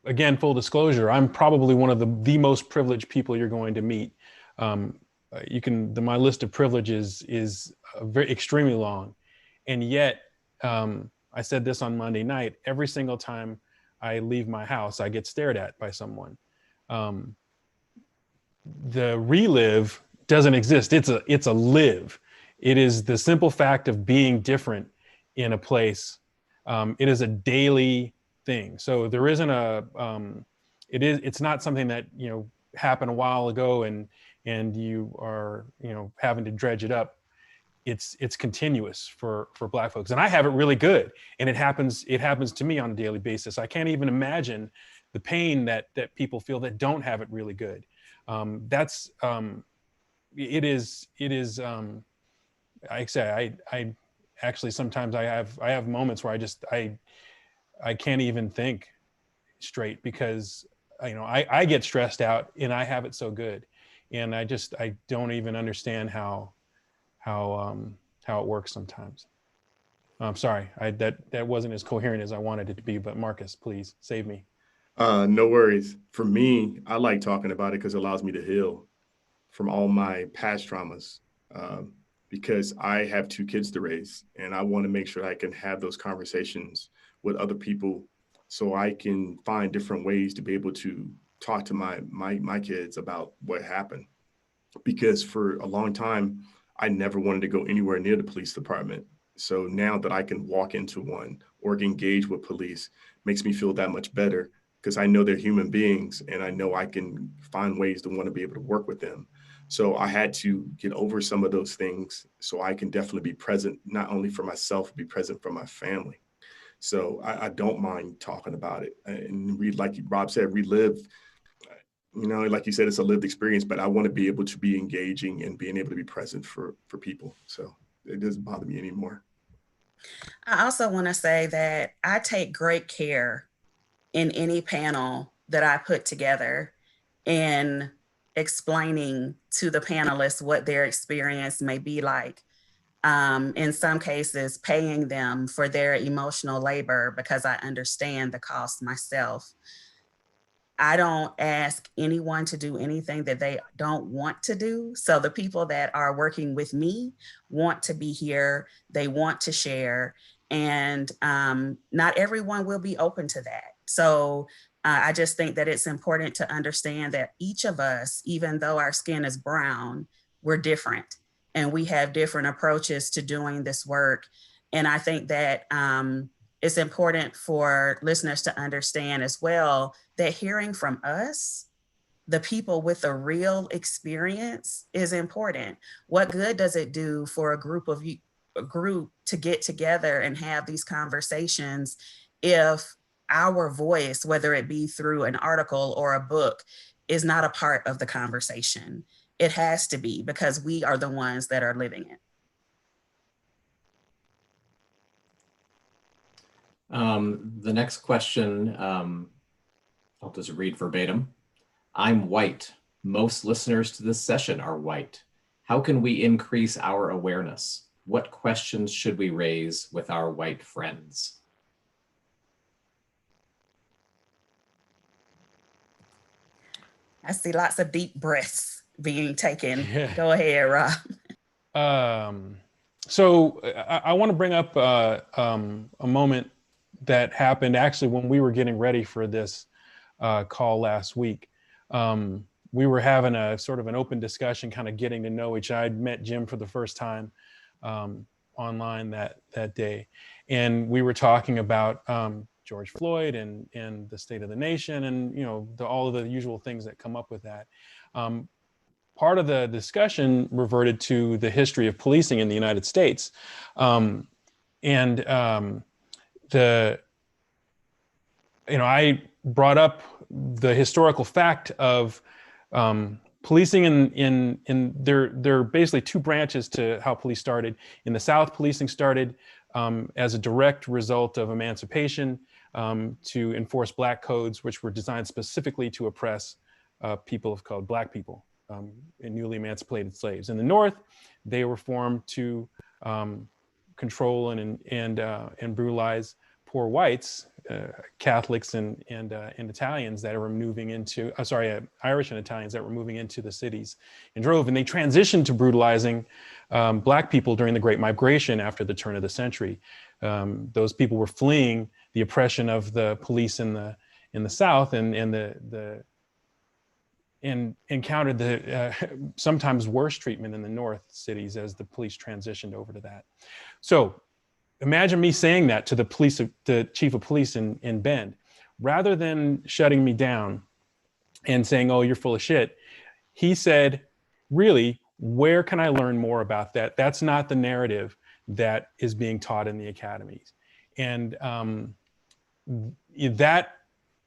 Speaker 3: Again, full disclosure, I'm probably one of the most privileged people you're going to meet. My list of privileges is extremely long. And yet, I said this on Monday night, every single time I leave my house, I get stared at by someone. The relive doesn't exist. It's a live. It is the simple fact of being different in a place. It is a daily thing. So there isn't it's not something that, happened a while ago and you are, having to dredge it up. It's continuous for Black folks. And I have it really good. And it happens to me on a daily basis. I can't even imagine the pain that people feel that don't have it really good. I say, I actually, sometimes I have moments where I can't even think straight because, I get stressed out and I have it so good. And I don't even understand how it works sometimes. I'm sorry, that wasn't as coherent as I wanted it to be, but Marcus, please save me.
Speaker 5: No worries. For me, I like talking about it because it allows me to heal from all my past traumas. Because I have 2 kids to raise and I want to make sure I can have those conversations with other people so I can find different ways to be able to talk to my kids about what happened. Because for a long time, I never wanted to go anywhere near the police department. So now that I can walk into one or engage with police makes me feel that much better because I know they're human beings and I know I can find ways to want to be able to work with them. So I had to get over some of those things so I can definitely be present, not only for myself, be present for my family. So I don't mind talking about it and like Rob said, relive, like you said, it's a lived experience, but I want to be able to be engaging and being able to be present for people. So it doesn't bother me anymore.
Speaker 1: I also want to say that I take great care in any panel that I put together in explaining to the panelists what their experience may be like in some cases paying them for their emotional labor because I understand the cost myself. I don't ask anyone to do anything that they don't want to do. So the people that are working with me want to be here, they want to share, and not everyone will be open to that. So I just think that it's important to understand that each of us, even though our skin is brown, we're different and we have different approaches to doing this work. And I think that it's important for listeners to understand as well that hearing from us, the people with a real experience, is important. What good does it do for a group to get together and have these conversations if our voice, whether it be through an article or a book, is not a part of the conversation? It has to be, because we are the ones that are living it.
Speaker 2: The next question, I'll just read verbatim. I'm white. Most listeners to this session are white. How can we increase our awareness? What questions should we raise with our white friends?
Speaker 1: I see lots of deep breaths being taken.
Speaker 3: Yeah.
Speaker 1: Go ahead, Rob.
Speaker 3: So I want to bring up a moment that happened actually when we were getting ready for this call last week. We were having a sort of an open discussion, kind of getting to know each other. I'd met Jim for the first time online that day. And we were talking about George Floyd and the state of the nation and, you know, all of the usual things that come up with that. Part of the discussion reverted to the history of policing in the United States. I brought up the historical fact of policing in there are basically two branches to how police started. In the South, policing started as a direct result of emancipation to enforce Black codes, which were designed specifically to oppress people of color, Black people, and newly emancipated slaves. In the North, they were formed to control and brutalize poor whites, Catholics and Italians that were moving into, Irish and Italians that were moving into the cities and drove. And they transitioned to brutalizing Black people during the Great Migration after the turn of the century. Those people were fleeing the oppression of the police in the South and encountered the sometimes worse treatment in the North cities as the police transitioned over to that. So imagine me saying that to the chief of police in Bend. Rather than shutting me down and saying, oh, you're full of shit, he said, really, where can I learn more about that? That's not the narrative that is being taught in the academies. And that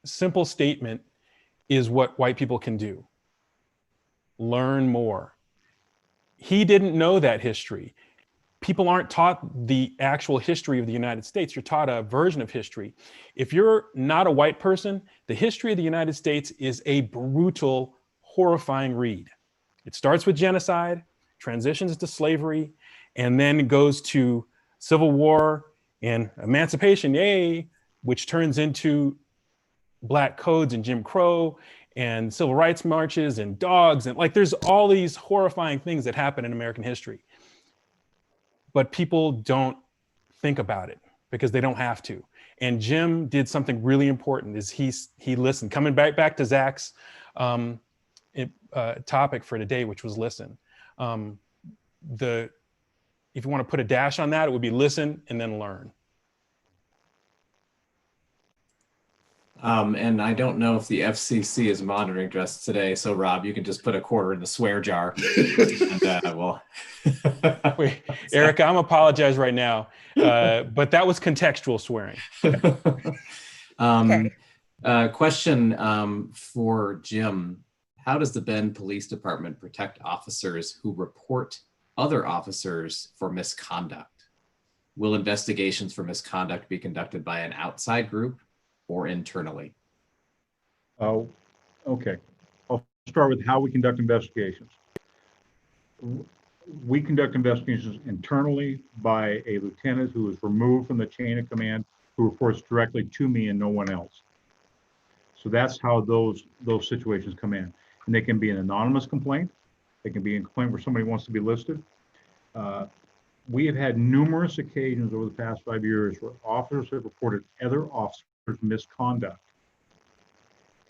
Speaker 3: simple statement is what white people can do. Learn more. He didn't know that history. People aren't taught the actual history of the United States. You're taught a version of history. If you're not a white person, the history of the United States is a brutal, horrifying read. It starts with genocide, transitions to slavery, and then goes to Civil War and emancipation, yay, which turns into Black codes and Jim Crow and civil rights marches and dogs. And like, there's all these horrifying things that happen in American history. But people don't think about it because they don't have to. And Jim did something really important is he listened, coming back to Zach's topic for today, which was listen. If you want to put a dash on that, it would be listen and then learn.
Speaker 2: And I don't know if the FCC is monitoring us today. So Rob, you can just put a quarter in the swear jar. And,
Speaker 3: Wait, Erika, I'm apologize right now, but that was contextual swearing.
Speaker 2: Question for Jim. How does the Bend Police Department protect officers who report other officers for misconduct? Will investigations for misconduct be conducted by an outside group or internally?
Speaker 4: Oh, okay. I'll start with how we conduct investigations. we conduct investigations internally by a lieutenant who is removed from the chain of command, who reports directly to me and no one else. So that's how those situations come in. And they can be an anonymous complaint. They can be a complaint where somebody wants to be listed. We have had numerous occasions over the past 5 years where officers have reported other officers' misconduct.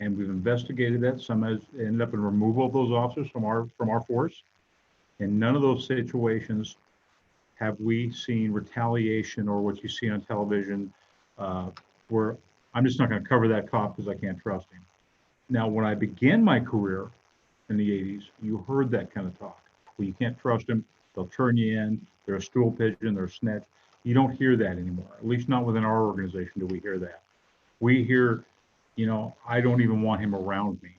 Speaker 4: And we've investigated that. Some has ended up in removal of those officers from our force. In none of those situations have we seen retaliation or what you see on television, where I'm just not going to cover that cop because I can't trust him. Now, when I began my career in the 80s, you heard that kind of talk. Well, you can't trust them. They'll turn you in. They're a stool pigeon. They're a snitch. You don't hear that anymore. At least not within our organization do we hear that. We hear, you know, I don't even want him around me.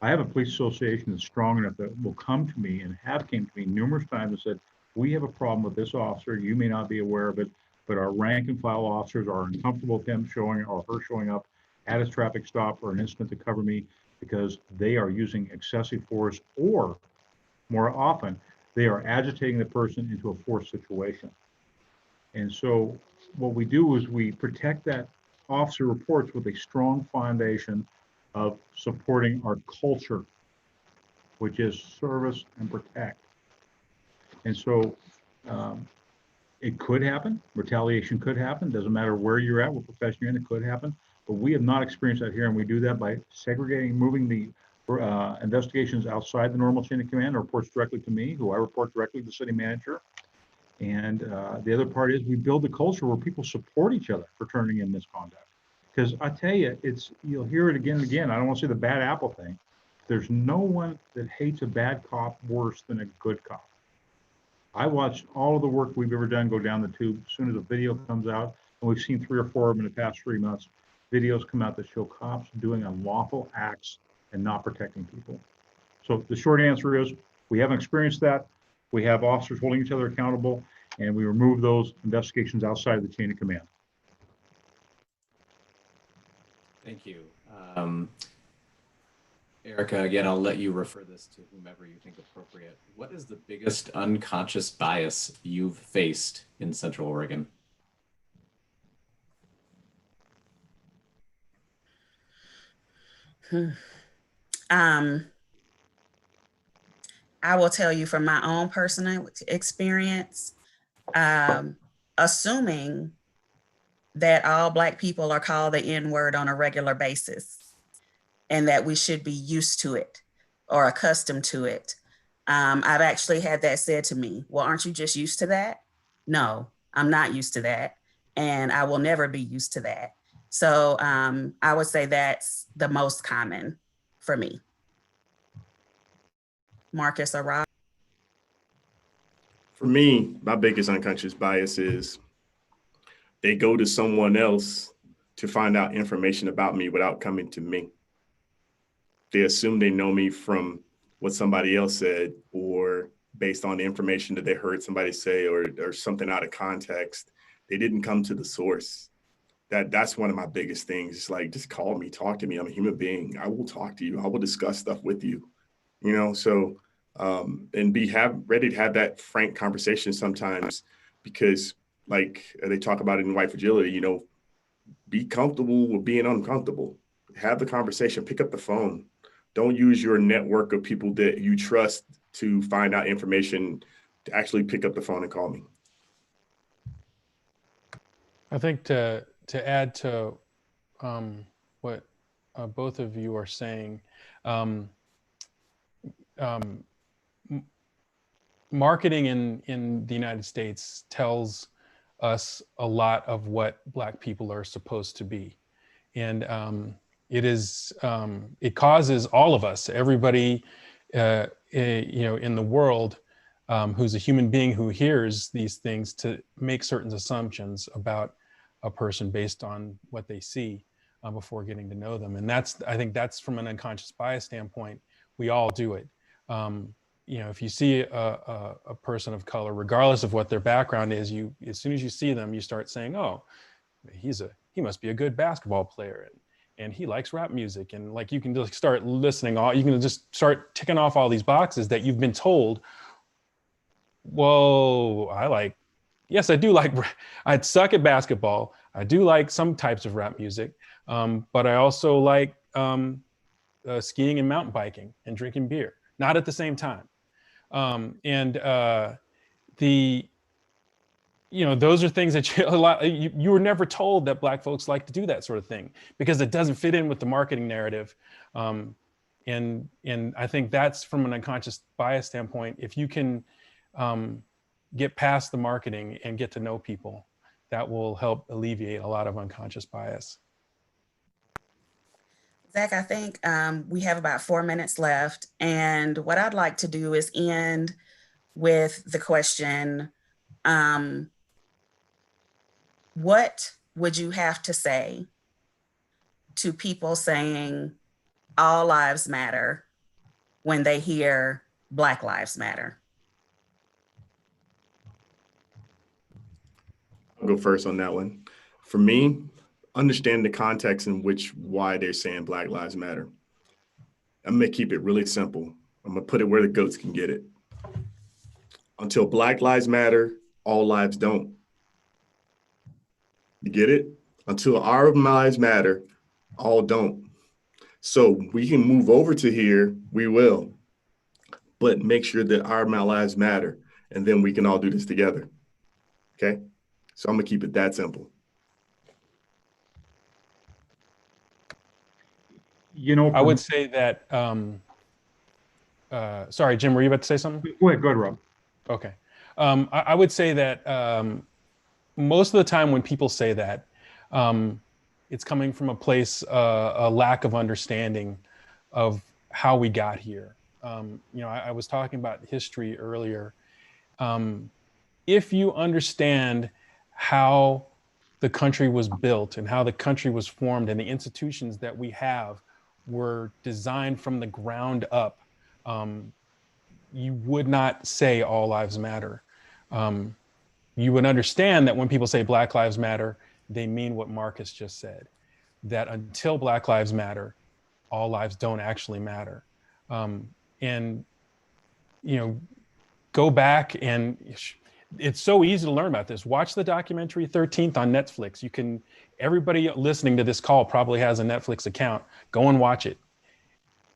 Speaker 4: I have a police association that's strong enough that will come to me and have came to me numerous times and said, we have a problem with this officer. You may not be aware of it, but our rank and file officers are uncomfortable with him showing or her showing up at a traffic stop or an incident to cover me because they are using excessive force, or more often, they are agitating the person into a forced situation. And so what we do is we protect that officer reports with a strong foundation of supporting our culture, which is service and protect. And so it could happen. Retaliation could happen. Doesn't matter where you're at, what profession you're in, it could happen. But we have not experienced that here, and we do that by segregating, moving the investigations outside the normal chain of command, or reports directly to me, who I report directly to the city manager. And the other part is we build a culture where people support each other for turning in misconduct. Because I tell you, you'll hear it again and again. I don't want to say the bad apple thing. There's no one that hates a bad cop worse than a good cop. I watch all of the work we've ever done go down the tube. As soon as a video comes out, and we've seen 3 or 4 of them in the past 3 months, videos come out that show cops doing unlawful acts and not protecting people. So the short answer is we haven't experienced that. We have officers holding each other accountable, and we remove those investigations outside of the chain of command.
Speaker 2: Thank you. Erika, again, I'll let you refer this to whomever you think appropriate. What is the biggest unconscious bias you've faced in Central Oregon?
Speaker 1: I will tell you from my own personal experience, assuming that all Black people are called the N-word on a regular basis and that we should be used to it or accustomed to it. I've actually had that said to me. Well, aren't you just used to that? No, I'm not used to that. And I will never be used to that. So I would say that's the most common for me. Marcus or Rob?
Speaker 5: For me, my biggest unconscious bias is they go to someone else to find out information about me without coming to me. They assume they know me from what somebody else said, or based on the information that they heard somebody say, or something out of context. They didn't come to the source. That's one of my biggest things. It's like, just call me, talk to me. I'm a human being. I will talk to you. I will discuss stuff with you. You know, so and ready to have that frank conversation sometimes, because like they talk about it in white fragility, you know, be comfortable with being uncomfortable. Have the conversation, pick up the phone. Don't use your network of people that you trust to find out information to actually pick up the phone and call me.
Speaker 3: I think to add to what both of you are saying, marketing in the United States tells us a lot of what Black people are supposed to be. And it causes all of us, everybody, in the world who's a human being who hears these things, to make certain assumptions about a person based on what they see before getting to know them. And I think that's from an unconscious bias standpoint, we all do it. If you see a person of color, regardless of what their background is, as soon as you see them, you start saying, oh, he must be a good basketball player, and he likes rap music. And like, you can just start listening, you can just start ticking off all these boxes that you've been told whoa, yes, I do like, I suck at basketball. I do like some types of rap music, but I also like skiing and mountain biking and drinking beer, not at the same time. Those are things that you were never told that Black folks like to do that sort of thing because it doesn't fit in with the marketing narrative. And I think that's from an unconscious bias standpoint. If you can get past the marketing and get to know people, that will help alleviate a lot of unconscious bias.
Speaker 1: Zach, I think we have about 4 minutes left. And what I'd like to do is end with the question, what would you have to say to people saying all lives matter when they hear Black Lives Matter?
Speaker 5: I'll go first on that one. For me, understand the context in which why they're saying Black Lives Matter. I'm gonna keep it really simple. I'm gonna put it where the goats can get it. Until Black Lives Matter, all lives don't. You get it? Until our lives matter, all don't. So we can move over to here, we will, but make sure that our lives matter, and then we can all do this together. Okay? So I'm gonna keep it that simple.
Speaker 3: I would say that, sorry, Jim, were you about to say something?
Speaker 4: Go ahead, Rob.
Speaker 3: Okay. I would say that most of the time when people say that, it's coming from a place, a lack of understanding of how we got here. I was talking about history earlier. If you understand how the country was built and how the country was formed and the institutions that we have were designed from the ground up, you would not say all lives matter. You would understand that when people say Black Lives Matter, they mean what Marcus just said, that until Black Lives Matter, all lives don't actually matter. Go back and it's so easy to learn about this. Watch the documentary 13th on Netflix. Everybody listening to this call probably has a Netflix account. Go and watch it.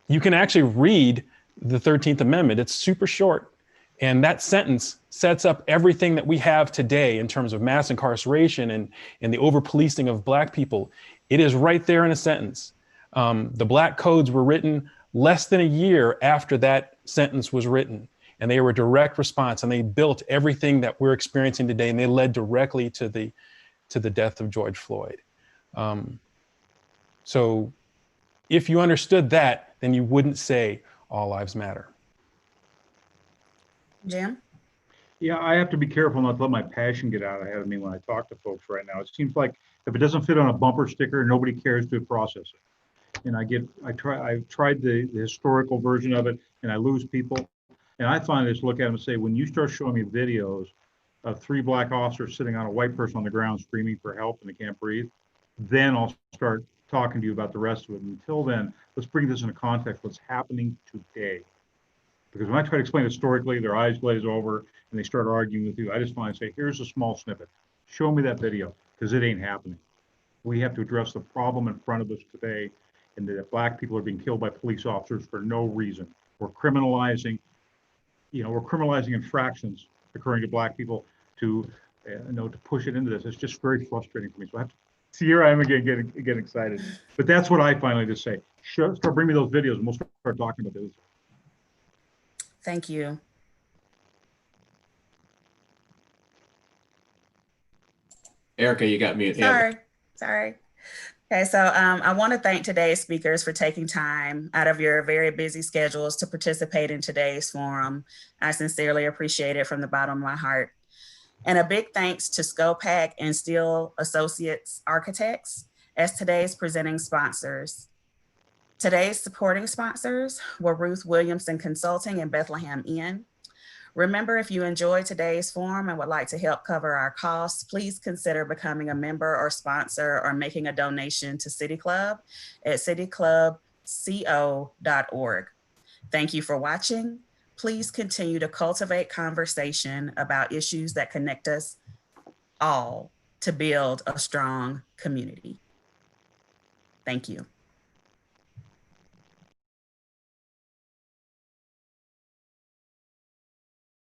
Speaker 3: You can actually read the 13th Amendment. It's super short. And that sentence sets up everything that we have today in terms of mass incarceration and the over-policing of Black people. It is right there in a sentence. The Black codes were written less than a year after that sentence was written. And they were a direct response, and they built everything that we're experiencing today, and they led directly to the death of George Floyd. So if you understood that, then you wouldn't say all lives matter.
Speaker 1: Jim?
Speaker 4: Yeah, I have to be careful not to let my passion get out ahead of me when I talk to folks right now. It seems like if it doesn't fit on a bumper sticker, nobody cares to process it. And I've tried the historical version of it, and I lose people. And I finally just look at them and say, when you start showing me videos of 3 Black officers sitting on a white person on the ground screaming for help and they can't breathe, then I'll start talking to you about the rest of it. Until then, let's bring this into context, what's happening today. Because when I try to explain historically, their eyes glaze over and they start arguing with you. I just want to say, here's a small snippet. Show me that video, because it ain't happening. We have to address the problem in front of us today, and that Black people are being killed by police officers for no reason. We're criminalizing infractions occurring to Black people to push it into this. It's just very frustrating for me. So I have to see, here I am again getting excited. But that's what I finally just say. Start bringing me those videos and we'll start talking about those.
Speaker 1: Thank you.
Speaker 2: Erika, you got me.
Speaker 1: Sorry. Okay, so I want to thank today's speakers for taking time out of your very busy schedules to participate in today's forum. I sincerely appreciate it from the bottom of my heart. And a big thanks to Scopac and Steel Associates Architects as today's presenting sponsors. Today's supporting sponsors were Ruth Williamson Consulting and Bethlehem Inn. Remember, if you enjoyed today's forum and would like to help cover our costs, please consider becoming a member or sponsor or making a donation to City Club at cityclubco.org. Thank you for watching. please continue to cultivate conversation about issues that connect us all to build a strong community. Thank you.